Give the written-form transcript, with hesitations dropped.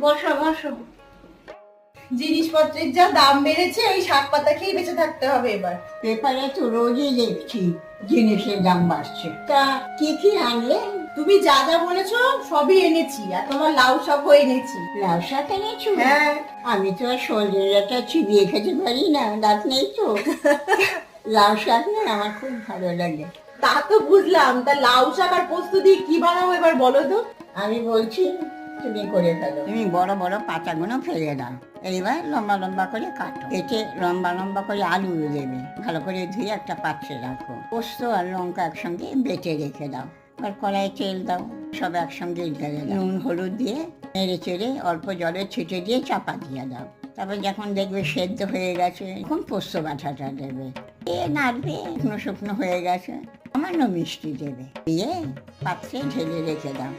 বসো বসো। জিনিসপত্রের যা দাম বেড়েছে, ওই শাক পাতা খেয়ে বেঁচে থাকতে হবে এবার। পেপারে তো রোজই দেখছি জিনিসের দাম বাড়ছে। তা কি কি আনলে? তুমি যা যা বলেছো সবই এনেছি, আর তোমার লাউ শাকও এনেছি। লাউ শাক এনেছো? হ্যাঁ। আমি তো আর সজনে ডাঁটা চিবিয়ে খেতে পারি না, দাঁত নেই তো। লাউ শাক না আমার খুব ভালো লাগে। তা তো বুঝলাম, তা লাউ শাক আর পোস্ত দিয়ে কি বানাবো এবার বলো তো। আমি বলছি তুমি করে ফেলো। তুমি বড় বড় পাতাগুলো ফেলে দাও, এইবার লম্বা লম্বা করে কাটো। এতে লম্বা লম্বা করে আলু দেবে, ভালো করে ধুয়ে একটা পাত্রে রাখো। পোস্ত আর লঙ্কা একসঙ্গে বেটে রেখে দাও। আর কড়াইয়ে তেল দাও, সব একসঙ্গে ঢেলে দাও। নুন হলুদ দিয়ে নেড়ে চেড়ে অল্প জলে ছিটে দিয়ে চাপা দিয়ে দাও। তারপর যখন দেখবে সেদ্ধ হয়ে গেছে, তখন পোস্ত বাটাটা দেবে। এ নাড়বে, শুকনো শুকনো হয়ে গেছে, সামান্য মিষ্টি দেবে, দিয়ে পাত্রে ঢেলে রেখে দাও।